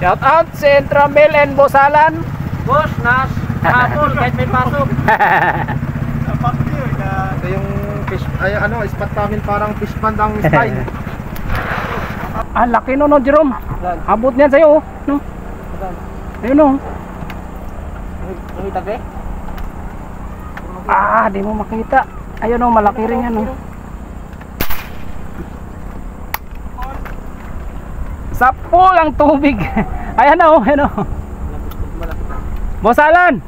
Shout out si Entramel and Bosalan. Boss, nakapol kahit may pasok. Ito yung fish, ay ano, spot namin parang fish pond ang style. Ah, laki no, Jerome. Abot niyan sa'yo, no? Ayun no. May tabi? Ah, di mo makita. Ayun no, malaki rin yan no. Sapol ang tubig. Ayan o, ayan o. Bosalan,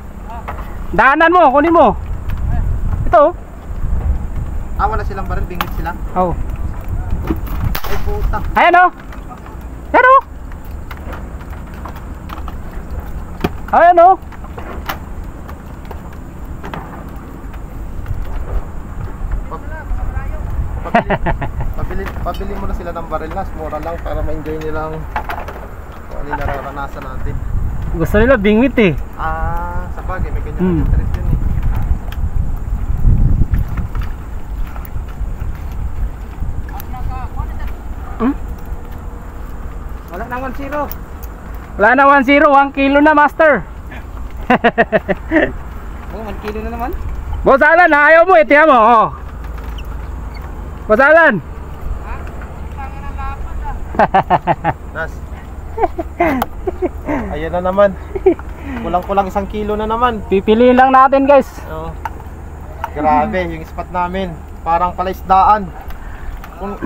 daanan mo, kunin mo. Ito. Ah, wala silang baril, bingit sila. Oh. Ay puta. Ayan o. Ayan o. Ayan o. Pabili mo na sila ng baril nas, mura lang para ma-enjoy nilang kung ano yung nararanasan natin. Gusto nila bingwit eh. Ah, sa bagay, may ganyan interest yun eh. Wala nang 1-0. Wala na 1-0, 1 kilo na master. Oh, 1 kilo na naman. Bosalan, ayaw mo, itihan mo. Oh. Bosalan. Nas. Ayun na naman. Kulang-kulang 1 kilo na naman. Pipiliin lang natin guys. Oh. Grabe, yung spot namin parang palaisdaan. Kung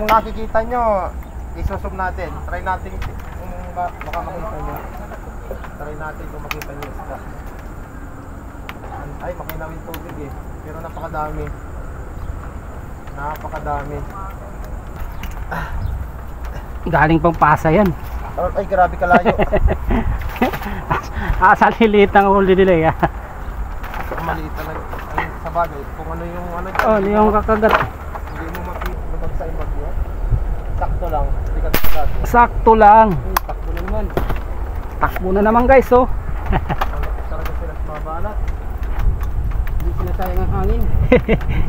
nakikita nyo, isusum natin. Try natin kung baka makita nyo. Try natin kung makita nyo isda. Ay, makinawin tubig eh. Pero napakadami. Napakadami. Galing pang Pasay yan. Ay, grabe kalayo. Sa lilit ng huli nila eh. Maliit talaga. Ay, sa bagay, kung ano yung ano dyan. Oh, yung kakagat. Hindi mo makita sa bagyo. Sakto lang. Hindi ka dito. Sakto lang. Takbo na naman. Takbo na naman guys oh. Talaga sila mabalat. Hindi sinasayang ang hangin.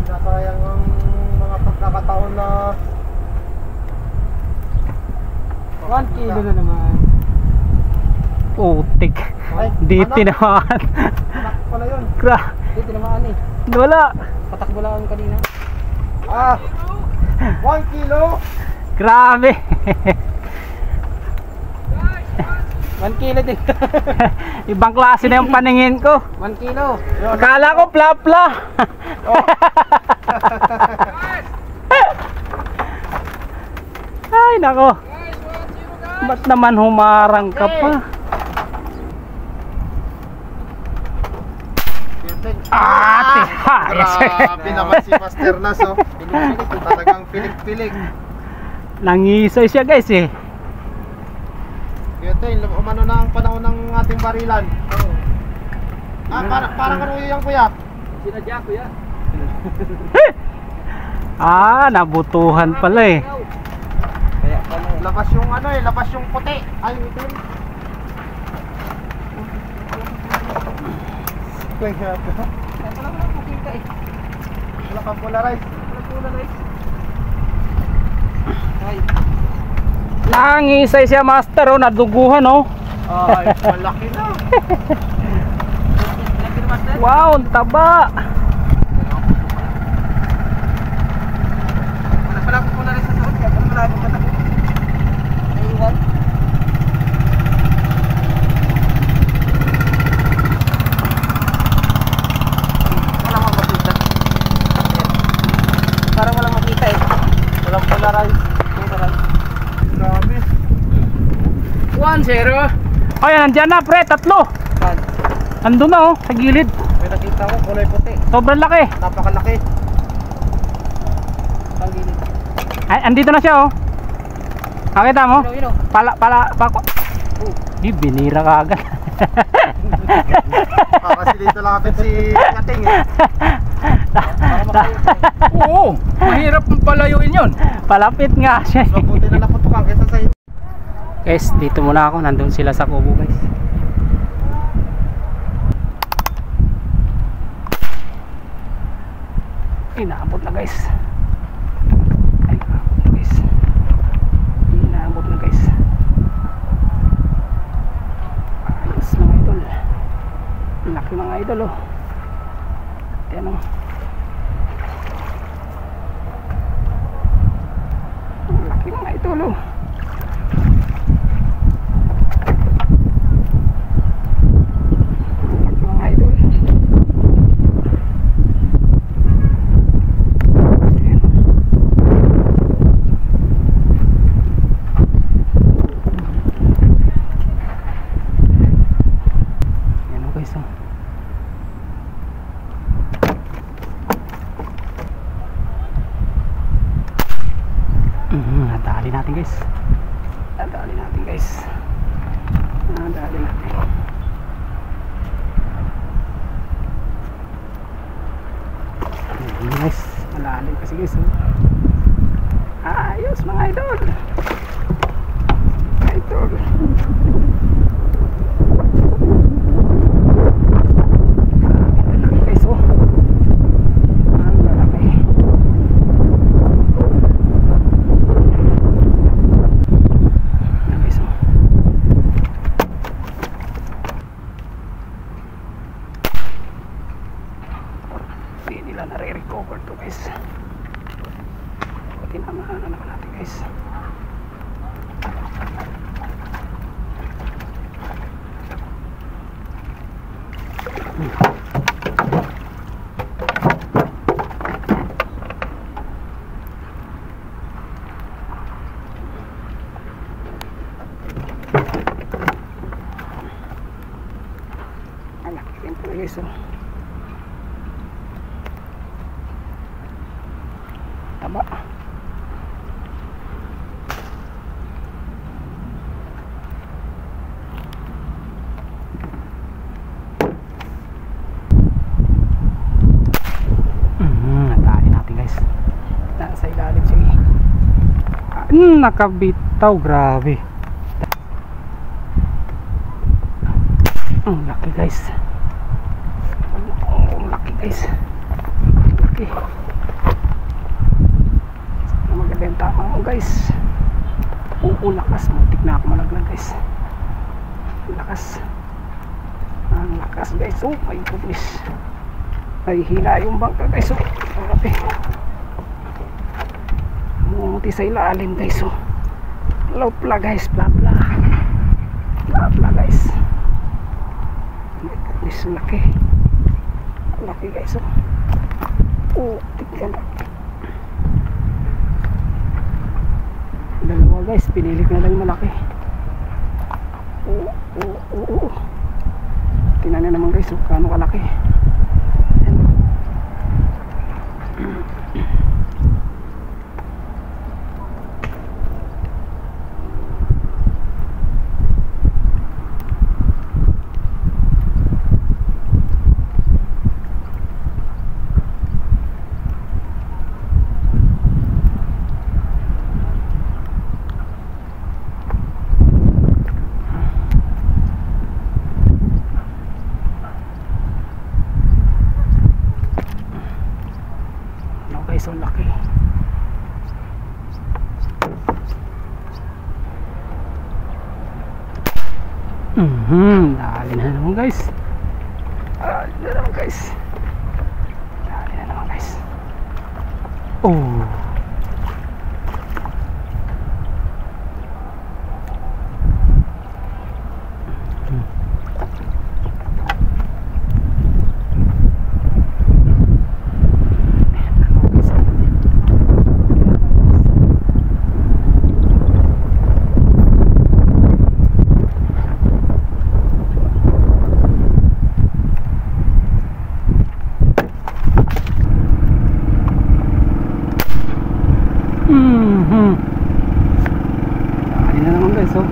Sinasayang ang mga pagkakataon na 1 kilo na naman. Putik. ay, Di anak, tinamaan. anak pala yun. Hindi tinamaan eh. Wala. Patakbo lang kanina. Ah, 1 kilo. Grabe. 1 kilo din. Ibang klase na yung paningin ko. 1 kilo. Akala ko plapla. Oh. Ay nako. Ba't naman humarang ka pa? Ate ha. Grabe naman si Master Nas oh. Talagang pilik-pilik. Nangisay siya guys eh. Ito yung umano na ang panahon ng ating barilan. Ah, parang ano yan kuya? Sinadya ko yan. Ah, nabutuhan pala eh. Kaya ano. Labas yung ano eh, labas yung puti. Ay, ito yun. Kaya Wala ko lang makita eh. wala kang polarize. Wala polarize. Ay. Nangisay siya master oh, naduguhan oh. Ay, malaki na. Lagi na master. Wow, ang taba. Wala pala akong polarize sa suot. Kaya pala wala akong patakbo. Naiwan. Wala akong makita. Parang walang makita eh. Walang polarize. Grabe. 1-0. Ay, nandyan na pre, 3. Saan? Andun na oh, sa gilid. May nakita ko, kulay puti. Sobrang laki. Napakalaki. Ang gilid. Ay, andito na siya oh. Nakita mo? Yun o. Pako. Di, binira ka agad. Kasi dito lapit si Kating eh. Oo, mahirap palayuin yun. Palapit nga siya. Mabuti na naputukan kaysa sa inyo. Guys, dito muna ako. Nandun sila sa kubo guys. Inaabot na guys. Ay, inaabot na guys. Inaabot na guys. idol oh. Ayan oh. Ang laki mga idol oh. Nadali natin guys. Nadali natin guys. Nadali natin. Guys, malalim kasi guys. Ayos mga idol. Idol. Nila nare-recover to guys. Tinamaan na natin guys. Malaki rin po guys oh. Taba. Natali natin guys. Nasa ilalim siya. Nakabitaw, grabe. Ang laki guys. Ang laki guys. Laki. Magandang tama mo guys. Lakas. Muntik na ako malaglag guys. Lakas. Ang lakas guys. Oh my goodness. Ay hila yung bangka guys. Oh grabe. Mumuti sa ilalim guys. Oh lopla guys. Blabla. Blabla guys. Oh my goodness. Laki. Laki guys. Oh tignan. Dalawa guys, pinili ko na lang malaki. Tingnan nyo naman guys, kano kalaki. So laki. Dali na naman guys. Dali na naman guys. Dali na naman guys. Oh. Dali na naman guys oh.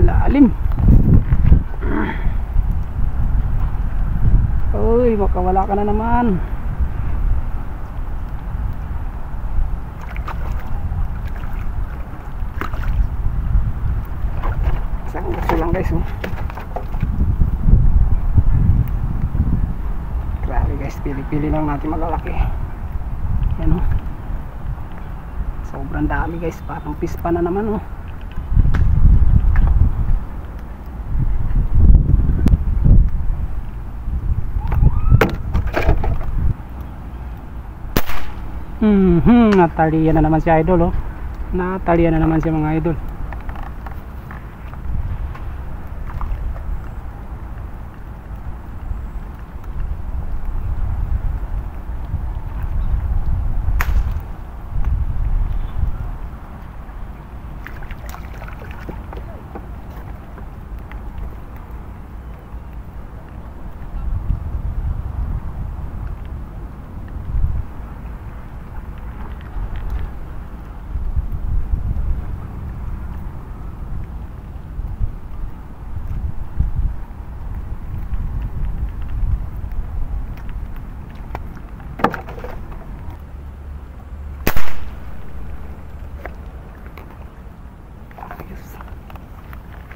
lalim. Uy, makawala ka na naman. Isang gusto lang guys, oh. Grabe guys, pili-pili lang natin malalaki. Yan, oh. Sobrang dami guys, parang pispa na naman, oh. Natalian na naman si idol, oh. Natalian na naman si mga idol.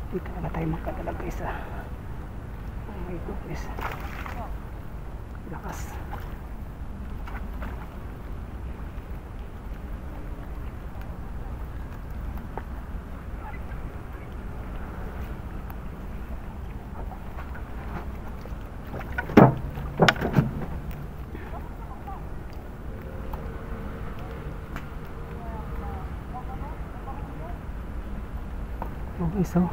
Dito na tayo magkadala guys, ah. Oh my goodness, lakas. Okay, so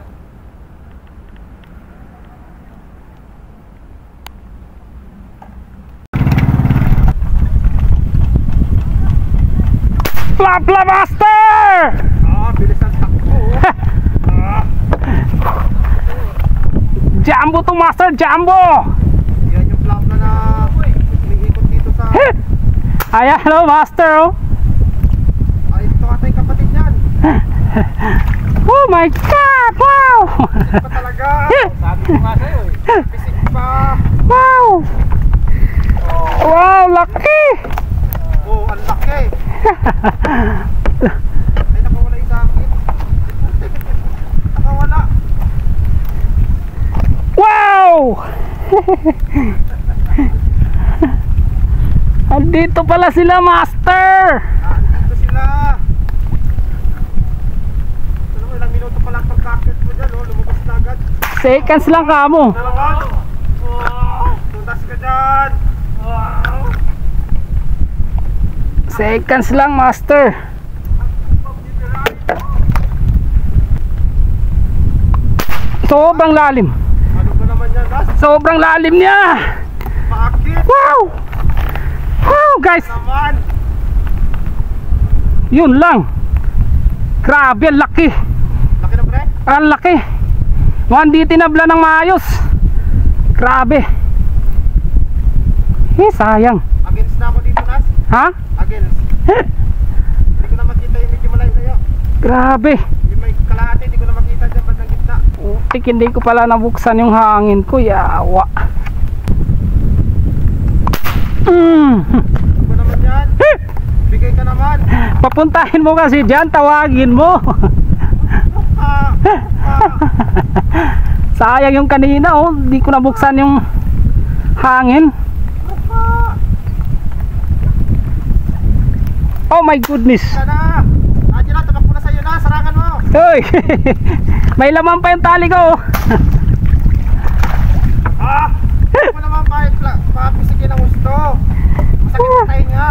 Plapla Master! Bilis ang takbo. Jumbo to Master, Jumbo! Yan yung plapla na umiikot dito sa... Ayan, hello Master, oh. Ay, ito ata yung kapatid niyan. Oh my God! Wow! Pisik pa talaga. Sabi ko nga sa'yo eh. Pisik pa. Wow! Wow, laki! Oh, ang laki. Ay, nakawala yung sakit. Nakawala. Wow! Andito pala sila, Master! Andito sila. Alam mo, ilang minuto pa lang pagkakit mo dyan, oh. Lumabas na agad. Seconds lang kamo. Talagang? Wow! Tutas ka dyan. Wow! Seconds lang, Master. Sobrang lalim. Ano ba naman yan, Ras? Sobrang lalim niya. Paakit Wow! Wow, guys. naman. Yun lang. Grabe, ang laki. Laki na pre? Ang laki. Hindi tinabla ng maayos. Grabe. Sayang. Against na ako dito, Ras. Ha? Against. Hindi ko na makita yung medyo malayo-layo. Grabe. Yung may kalahati, hindi ko na makita dyan bandang gitna. Tik, hindi ko pala nabuksan yung hangin ko. Yawa. Ano ba naman yan? Bigay ka naman. Papuntahin mo kasi dyan. Tawagin mo. Sayang yung kanina, oh. Hindi ko nabuksan yung hangin. Oh my goodness. Sana. Nandiyan na, tabak mo na sa'yo na. Sarangan mo. Hoy. May laman pa yung tali ko, oh. Hindi mo naman papisigin ang gusto. Masakit na tayo nga.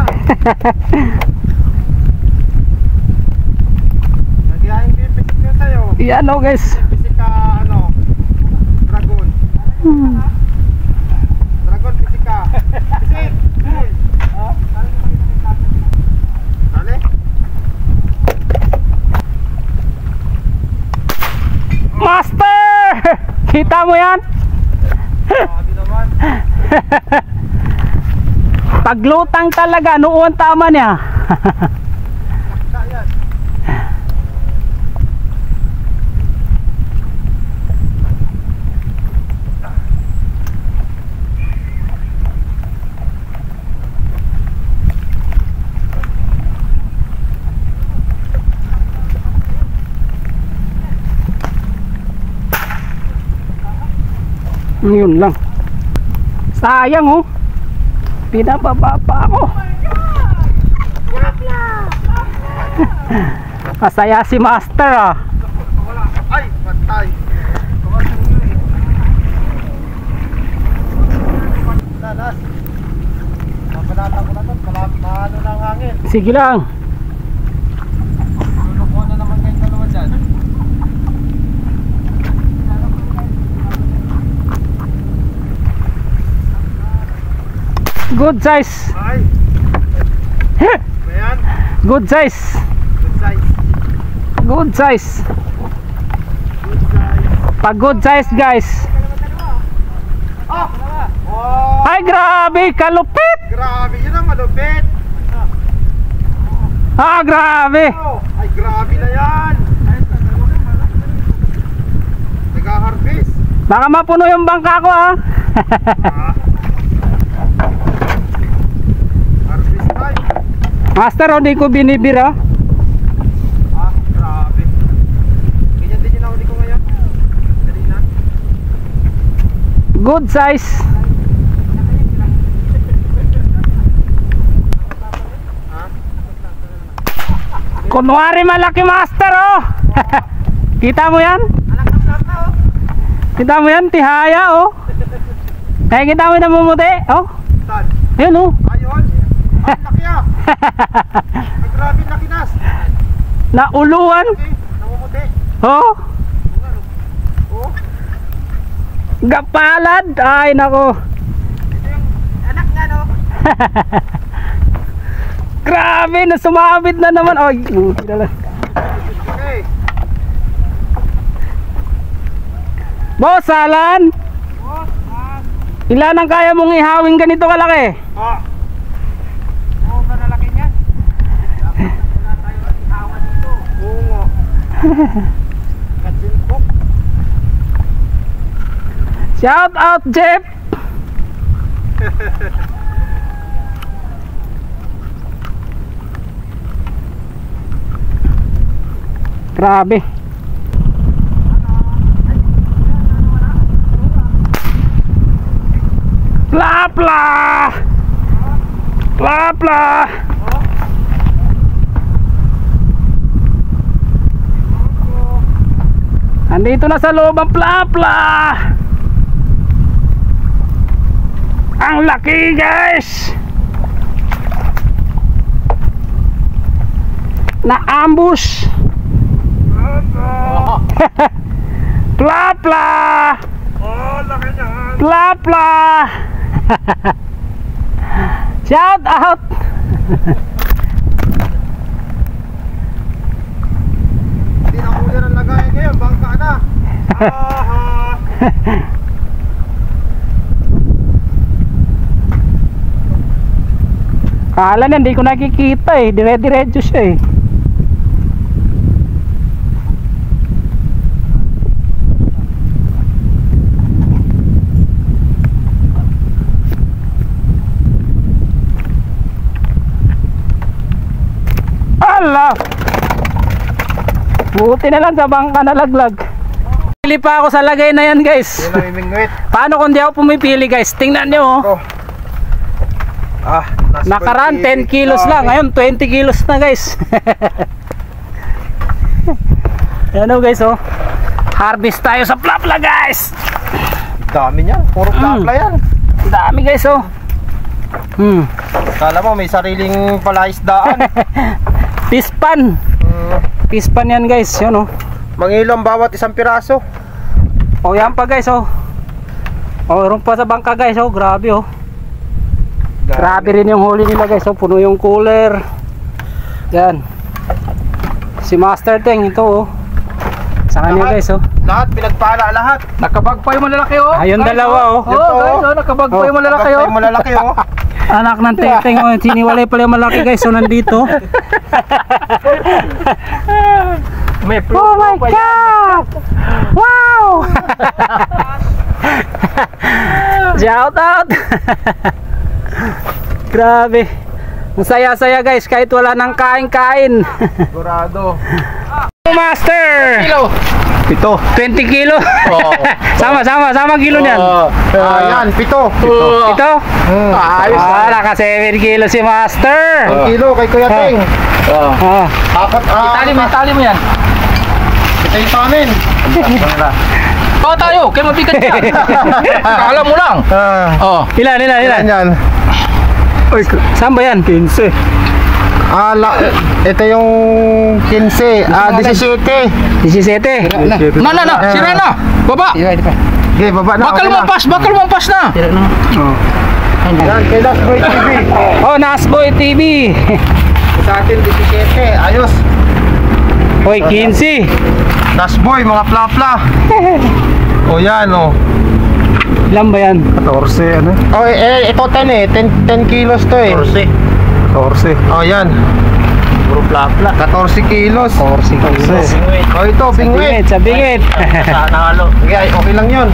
Nagyahin ko yung pisik nyo sa'yo. Yan, oh guys. Pisik ka, ano, dragon. Dragon, pisik ka. Pisik. Uy. Dali. Master! Kita mo yan? Sabi naman. Paglutang talaga, noon tama niya. Nakita yan. Yun lang. Sayang oh. Pinababa pa ako. Masaya si Master ah. Ay, patay. Lalas. Mapanatan ko na to. Maano na ang hangin. Sige lang. Lulukuha na naman kayong dalawa dyan. Good size. Ay. Ayan. Good size. Good size. Good size. Good size. Pag good size guys. Ah! Wow! Ay grabe, kalupit. Grabe, yun ang malupit. Ah grabe. Oh, ay grabe na yan. Nag-harvest. Baka mapuno yung bangka ko ah. Ah. Harvest time. Master, oh, di ko binibira. Ah, grabe. Ganyan din yung nahuli ko ngayon. Kanina. Good size. Kunwari malaki master oh. Kita mo yan? Kita mo yan? Tihaya oh. Eh kita mo yung namumuti oh. Saan? Ayun oh. Ayun. Ay, laki ah. Ay, grabe laki nas. Nauluan. Okay, namumuti. Oh. Oh. Gapalad. Ay nako. Ito yung anak nga no. Grabe na sumabit na naman. Ay, buti na lang. Okay. Boss Alan, Oh, ah. ilan ang kaya mong ihawing ganito kalaki? Ah. Oh, malalaki niya. Dapat wala tayo ihawa dito. Oo nga. Katsinpok. Shout out Jeff. Grabe. Plapla. Plapla. Andito na sa loob ang plapla. Ang laki guys. Na ambush. Plapla. Oh, laki niya. Plapla. Shout out. Hindi na kuya ng lagayan ngayon, bangka na. Aha. Kala na hindi ko nakikita eh. Dire-diretso siya eh. Ala! Buti na lang sa bangka nalaglag. Pili pa ako sa lagay na yan guys. Yun ang imingwit. Paano kung di ako pumipili guys? Tingnan nyo oh. Oh. Ah, Nakaraan 10 kilos lang. Ngayon 20 kilos na guys. Yan o guys oh. Harvest tayo sa plapla guys. Dami niya, puro plapla yan. Dami guys oh. Kala mo may sariling palaisdaan. Pispan. Pispan yan guys. Yan oh. Mangilong bawat isang piraso. Oh yan pa guys oh. Oh meron pa sa bangka guys oh. Grabe oh. Grabe rin yung huli nila guys oh. Puno yung cooler. Yan. Si Master Teng ito oh. Sa kanya guys oh. Lahat pinagpala lahat. Nakabag pa yung malalaki oh. Ayun dalawa oh. Oh guys oh, nakabag pa yung malalaki oh. Yung malalaki oh. Anak ng Teng oh. Siniwalay pala yung malaki guys oh. Nandito. May Oh my God! Wow! Shout out! Grabe. Ang saya-saya guys kahit wala nang kain-kain. Sigurado. Master! Kilo. Pito. 20 kilo. Oo. Sama kilo niyan. Ayan, pito. Ito? Ayos. Naka 7 kilo si Master. Ang kilo kay Kuya Ting. Oh. Apat. Tali mo yan. Ito yung sa amin. Oo tayo, kaya mabigat yan. Akala mo lang. Oh. Ilan? Yan. Uy, saan ba yan? 15. Ito yung 15. 17. 17. Na, sira na. Baba. Okay, baba na. Bakal mo pas na. Yan, kay Last Boy TV. Oh, Nasboy TV. Sa atin, 17. Ayos. Uy, 15. Last Boy, mga plapla. O yan, o. Ilan ba yan? 14, ano? Oh, ito 10 eh. 10 kilos to eh. 14. Oh, yan. Puro plapla. 14 kilos. 14 kilos. Oh, ito, bingwit. Sa bingit. Nahalo. Okay lang yun.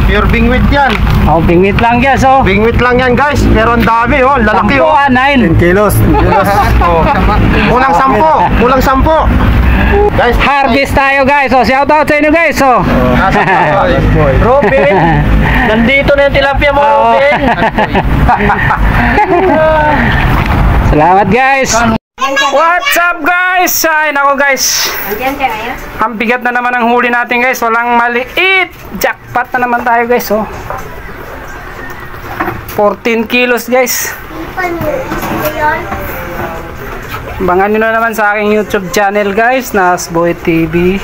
Pure bingwit yan. Oh, bingit lang yan. So, Bingwit lang yan, guys. Pero ang dami, oh. Lalaki, oh. 9 kilos. Oh. Kulang 10. Guys, Harvest tayo guys. So, shout out sa inyo guys. So, Robin, nandito na yung tilapia mo, Robin. salamat guys. What's up guys? Ay nako guys. Ang bigat na naman ang huli natin guys. Walang maliit. Jackpot na naman tayo guys. Oh. 14 kilos guys. Abangan nyo na naman sa aking YouTube channel guys, Nasboy TV.